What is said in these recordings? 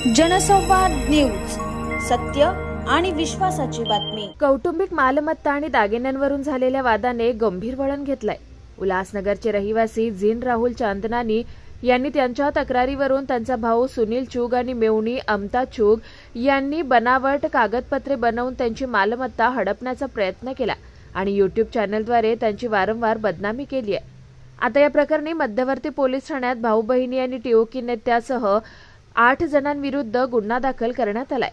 जनसंवाद न्यूज, सत्य आणि विश्वासाची बातमी। कौटुंबिक मालमत्ता आणि दागिन्यांवरून झालेल्या वादाने गंभीर वळण घेतलंय। उल्हासनगरचे रहिवासी झिन राहुल चांदनानी यांनी त्यांच्या तक्रारीवरून त्यांचा भाऊ सुनील चूग आणि मेवणी अमता चूग यांनी बनावट कागदपत्रे बनवून त्यांची मालमत्ता हडपण्याचा प्रयत्न केला आणि यूट्यूब चॅनलद्वारे त्यांची वारंवार बदनामी केली आहे। आता या प्रकरणी मध्यवर्ती पोलीस ठाण्यात भाऊ बहिणी आणि टीओकी नेत्यासह 8 जणांविरुद्ध गुन्हा दाखल करण्यात आलाय।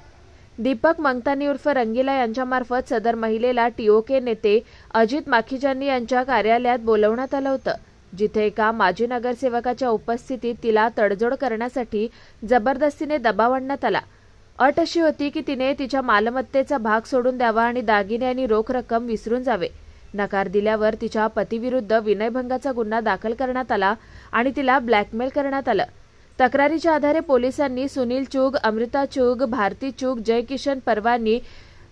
दीपक मंगतानी उर्फ रंगीला यांच्यामार्फत सदर महिलेला टीओके नेते अजित माखीजानी यांच्या कार्यालयात बोलवण्यात आलं होतं, जिथे एका माजी नगरसेवकाच्या उपस्थितीत तिला तडजोड करण्यासाठी जबरदस्तीने दबाव आणण्यात आला। अट अशी होती की तिने तिच्या मालमत्तेचा भाग सोडून द्यावा आणि दागिने आणि रोख रक्कम विसरून जावे। नकार दिल्यावर तिच्या पतीविरुद्ध विनयभंगाचा गुन्हा दाखल करण्यात आला आणि तिला ब्लॅकमेल करण्यात आलं। तक्रारीच्या आधारे पोलिसांनी सुनील चूग, अमृता चूग, भारती चूग, जयकिशन परवानी,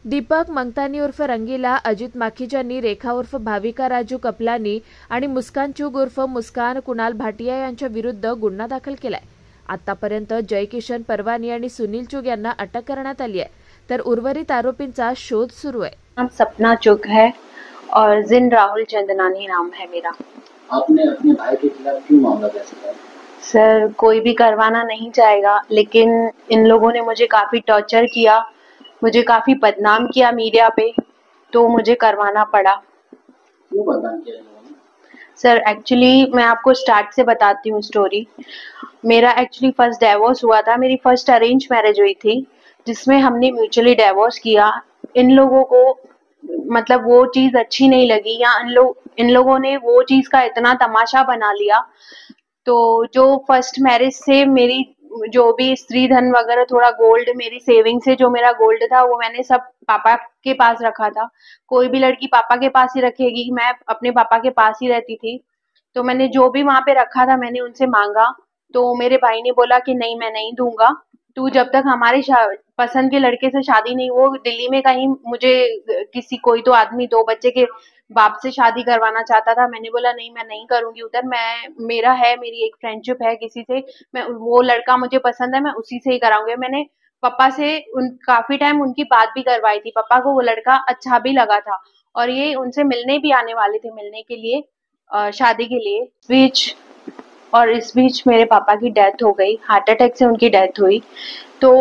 दीपक मंगतानी उर्फ रंगीला, अजित माखीजानी, रेखा उर्फ भाविका राजू कपलानी आणि मुस्कान चूग उर्फ मुस्कान कुणाल भाटिया यांच्या विरुद्ध गुन्हा दाखल केलाय। आतापर्यंत जयकिशन परवानी आणि सुनील चूग यांना अटक करण्यात आली आहे, तर उर्वरित आरोपींचा शोध सुरू आहे। नाम सपना चूग है और जिन राहुल चंदनानी नाम है मेरा। आपने अपने भाई के खिलाफ क्यों मामला दर्ज किया? सर, कोई भी करवाना नहीं चाहेगा, लेकिन इन लोगों ने मुझे काफी टॉर्चर किया, मुझे काफी बदनाम किया मीडिया पे, तो मुझे करवाना पड़ा। क्यों बदनाम किया इन लोगों ने? सर, एक्चुअली मैं आपको स्टार्ट से बताती हूँ स्टोरी। मेरा एक्चुअली फर्स्ट डिवोर्स हुआ था। मेरी फर्स्ट अरेंज मैरिज हुई थी, जिसमें हमने म्यूचुअली डिवोर्स किया। इन लोगों को मतलब वो चीज अच्छी नहीं लगी, या इन लोगों ने वो चीज का इतना तमाशा बना लिया। तो जो फर्स्ट मैरिज से मेरी जो भी स्त्री धन वगैरह, थोड़ा गोल्ड, मेरी सेविंग से जो मेरा गोल्ड था वो मैंने सब पापा के पास रखा था। कोई भी लड़की पापा के पास ही रखेगी, मैं अपने पापा के पास ही रहती थी। तो मैंने जो भी वहां पे रखा था मैंने उनसे मांगा, तो मेरे भाई ने बोला कि नहीं, मैं नहीं दूंगा, तू जब तक हमारे पसंद के लड़के से शादी नहीं, वो दिल्ली में कहीं मुझे किसी कोई तो आदमी 2 बच्चे के बाप से शादी करवाना चाहता था। मैंने बोला नहीं, मैं नहीं करूंगी उधर। मेरी एक फ्रेंडशिप है किसी से, मैं वो लड़का मुझे पसंद है, मैं उसी से ही कराऊंगी। मैंने पापा से काफी टाइम उनकी बात भी करवाई थी। पापा को वो लड़का अच्छा भी लगा था और ये उनसे मिलने भी आने वाले थे, मिलने के लिए, शादी के लिए। इस बीच मेरे पापा की डेथ हो गई, हार्ट अटैक से उनकी डेथ हुई। तो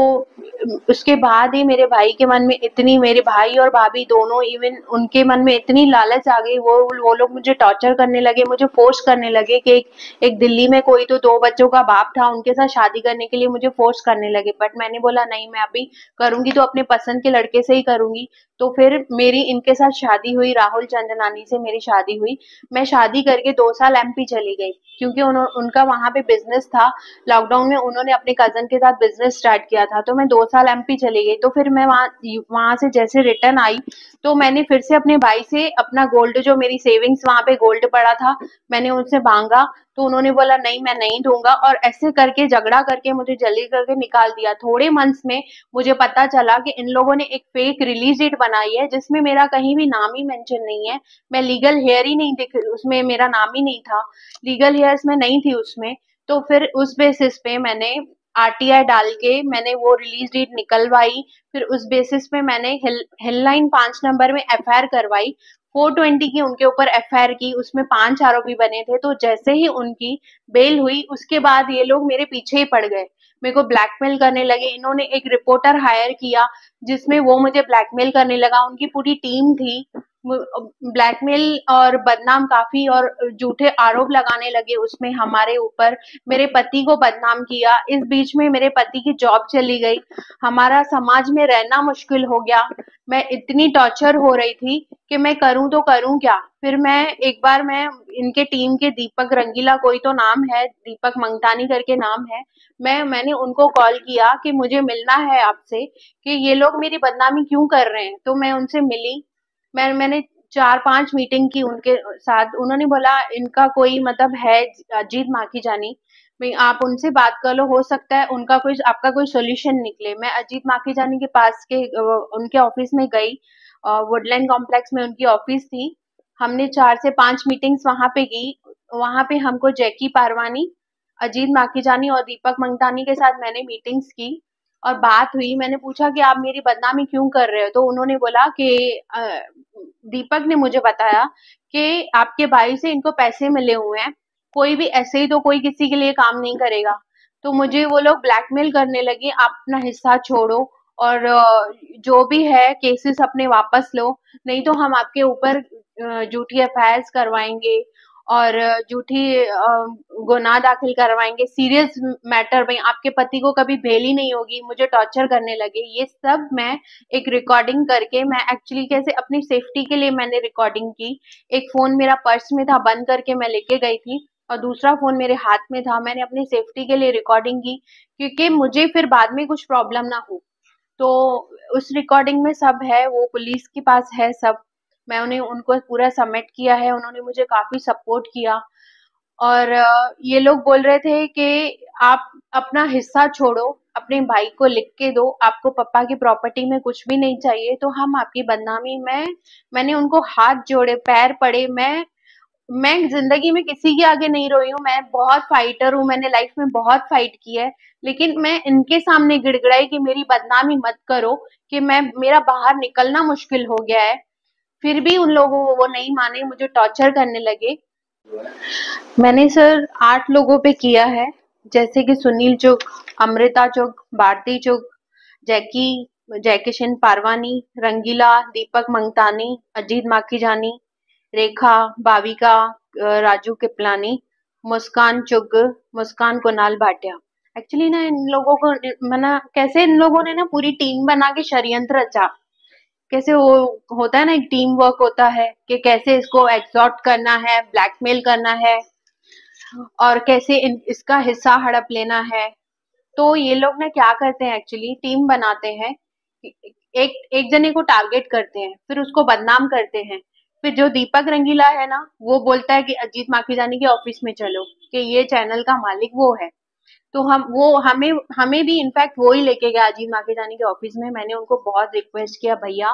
उसके बाद ही मेरे भाई के मन में इतनी, मेरे भाई और भाभी दोनों, इवन उनके मन में इतनी लालच आ गई, वो लोग मुझे टॉर्चर करने लगे, मुझे फोर्स करने लगे कि एक दिल्ली में कोई तो 2 बच्चों का बाप था, उनके साथ शादी करने के लिए मुझे फोर्स करने लगे। बट मैंने बोला नहीं, मैं अभी करूंगी तो अपने पसंद के लड़के से ही करूंगी। तो फिर मेरी इनके साथ शादी हुई, राहुल चंदनानी से मेरी शादी हुई। मैं शादी करके 2 साल एमपी चली गई, क्योंकि उनका वहां पे बिजनेस था। लॉकडाउन में उन्होंने अपने कजन के साथ बिजनेस स्टार्ट किया था, तो मैं 2 साल एमपी चली गई। तो फिर मैं वहां से जैसे रिटर्न आई, तो मैंने फिर से अपने भाई से अपना गोल्ड, जो मेरी सेविंग्स वहां पे गोल्ड पड़ा था, मैंने उनसे मांगा। तो उन्होंने बोला नहीं, मैं नहीं दूंगा, और ऐसे करके झगड़ा करके मुझे जल्दी करके निकाल दिया। थोड़े मंथ्स में मुझे पता चला कि इन लोगों ने एक फेक रिलीज डेट बनाई है, जिसमें मेरा कहीं भी नाम ही मेंशन नहीं है। मैं लीगल हेयर ही नहीं दिख, उसमें मेरा नाम ही नहीं था, लीगल हेयर्स में नहीं थी उसमें। तो फिर उस बेसिस पे मैंने आरटीआई डाल के मैंने वो रिलीज डेट निकलवाई। फिर उस बेसिस पे मैंने हेडलाइन 5 नंबर में एफआईआर करवाई, 420 की उनके ऊपर एफआईआर की। उसमें 5 आरोपी बने थे। तो जैसे ही उनकी बेल हुई, उसके बाद ये लोग मेरे पीछे ही पड़ गए, मेरे को ब्लैकमेल करने लगे। इन्होंने एक रिपोर्टर हायर किया, जिसमें वो मुझे ब्लैकमेल करने लगा। उनकी पूरी टीम थी, ब्लैकमेल और बदनाम काफी, और झूठे आरोप लगाने लगे उसमें हमारे ऊपर। मेरे पति को बदनाम किया। इस बीच में मेरे पति की जॉब चली गई, हमारा समाज में रहना मुश्किल हो गया। मैं इतनी टॉर्चर हो रही थी कि मैं करूं तो करूं क्या। फिर एक बार मैं इनके टीम के दीपक रंगीला, कोई तो नाम है, दीपक मंगतानी करके नाम है, मैंने उनको कॉल किया कि मुझे मिलना है आपसे, कि ये लोग मेरी बदनामी क्यों कर रहे हैं। तो मैं उनसे मिली, मैंने 4-5 मीटिंग की उनके साथ। उन्होंने बोला इनका कोई मतलब है अजीत माखीजानी, आप उनसे बात कर लो, हो सकता है आपका कोई सोल्यूशन निकले। मैं अजीत माखीजानी के पास के उनके ऑफिस में गई, वुडलैंड कॉम्प्लेक्स में उनकी ऑफिस थी। हमने 4 से 5 मीटिंग्स वहां पे की। वहां पे हमको जैकी पारवानी, अजीत माखीजानी और दीपक मंगतानी के साथ मैंने मीटिंग्स की। और बात हुई, मैंने पूछा कि आप मेरी बदनामी क्यों कर रहे हो, तो उन्होंने बोला कि दीपक ने मुझे बताया कि आपके भाई से इनको पैसे मिले हुए हैं, कोई भी ऐसे ही तो कोई किसी के लिए काम नहीं करेगा। तो मुझे वो लोग ब्लैकमेल करने लगे, आप अपना हिस्सा छोड़ो और जो भी है केसेस अपने वापस लो, नहीं तो हम आपके ऊपर झूठी एफआईआर करवाएंगे और झूठी गुनाह दाखिल करवाएंगे, सीरियस मैटर में आपके पति को कभी बेल ही नहीं होगी, मुझे टॉर्चर करने लगे। ये सब मैं एक रिकॉर्डिंग करके, मैं एक्चुअली कैसे अपनी सेफ्टी के लिए मैंने रिकॉर्डिंग की। एक फोन मेरा पर्स में था, बंद करके मैं लेके गई थी और दूसरा फोन मेरे हाथ में था। मैंने अपनी सेफ्टी के लिए रिकॉर्डिंग की क्योंकि मुझे फिर बाद में कुछ प्रॉब्लम ना हो। तो उस रिकॉर्डिंग में सब है, वो पुलिस के पास है सब। मैं उन्हें उनको पूरा सबमिट किया है, उन्होंने मुझे काफी सपोर्ट किया। और ये लोग बोल रहे थे कि आप अपना हिस्सा छोड़ो, अपने भाई को लिख के दो, आपको पापा की प्रॉपर्टी में कुछ भी नहीं चाहिए, तो हम आपकी बदनामी में। मैंने उनको हाथ जोड़े, पैर पड़े। मैं जिंदगी में किसी के आगे नहीं रोई हूँ, मैं बहुत फाइटर हूँ, मैंने लाइफ में बहुत फाइट की है, लेकिन मैं इनके सामने गिड़गिड़ाई कि मेरी बदनामी मत करो, कि मेरा बाहर निकलना मुश्किल हो गया है। फिर भी उन लोगों को वो नहीं माने, मुझे टॉर्चर करने लगे। मैंने सर 8 लोगों पे किया है, जैसे कि सुनील चुग, अमृता चुग, भारती चुग, जयकिशन पारवानी, रंगीला, दीपक मंगतानी, अजीत माखीजानी, रेखा, भाविका, राजू किपलानी, मुस्कान चुग, मुस्कान कुणाल भाटिया। एक्चुअली ना इन लोगों को कैसे इन लोगों ने ना पूरी टीम बना के षड्यंत्र रचा। कैसे वो होता है ना, एक टीम वर्क होता है कि कैसे इसको एग्जॉर्ट करना है, ब्लैकमेल करना है और कैसे इसका हिस्सा हड़प लेना है। तो ये लोग ना क्या करते हैं, एक्चुअली टीम बनाते हैं, एक जने को टारगेट करते हैं, फिर उसको बदनाम करते हैं। फिर जो दीपक रंगीला है ना, वो बोलता है कि अजीत माखीजानी के ऑफिस में चलो, कि ये चैनल का मालिक वो है। तो हमें भी इनफैक्ट वो ही लेके गया अजीत माखीजानी के ऑफिस में। मैंने उनको बहुत रिक्वेस्ट किया, भैया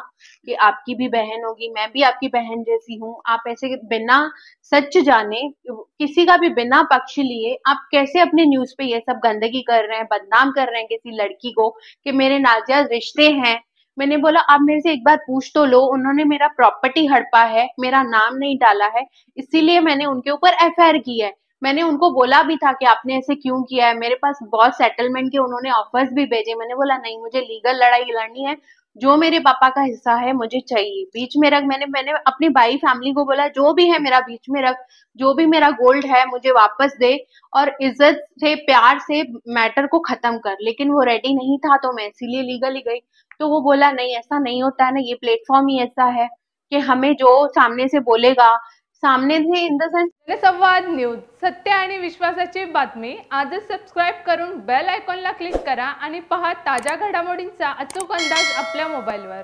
कि आपकी भी बहन होगी, मैं भी आपकी बहन जैसी हूँ, आप ऐसे बिना सच जाने, किसी का भी बिना पक्ष लिए आप कैसे अपने न्यूज पे ये सब गंदगी कर रहे हैं, बदनाम कर रहे हैं किसी लड़की को कि मेरे नाजायज रिश्ते हैं। मैंने बोला आप मेरे से एक बार पूछ तो लो, उन्होंने मेरा प्रॉपर्टी हड़पा है, मेरा नाम नहीं डाला है, इसीलिए मैंने उनके ऊपर एफआईआर की है। मैंने उनको बोला भी था कि आपने ऐसे क्यों किया है, मेरे पास बहुत सेटलमेंट के उन्होंने ऑफर्स भी भेजे। मैंने बोला नहीं, मुझे लीगल लड़ाई लड़नी है, जो मेरे पापा का हिस्सा है मुझे चाहिए, बीच में रख। मैंने अपनी भाई फैमिली को बोला जो भी है मेरा बीच में रख, जो भी मेरा गोल्ड है मुझे वापस दे और इज्जत से प्यार से मैटर को खत्म कर। लेकिन वो रेडी नहीं था, तो मैं इसीलिए लीगल ही गई। तो वो बोला नहीं, ऐसा नहीं होता है ना, ये प्लेटफॉर्म ही ऐसा है कि हमें जो सामने से बोलेगा, सामने से इन द सेंस। जनसंवाद न्यूज, सत्य आणि विश्वासाची बातमी। आजच सबस्क्राईब करून बेल आयकॉनला क्लिक करा आणि पहा ताज्या घडामोडींचा अचूक अंदाज आपल्या मोबाईलवर।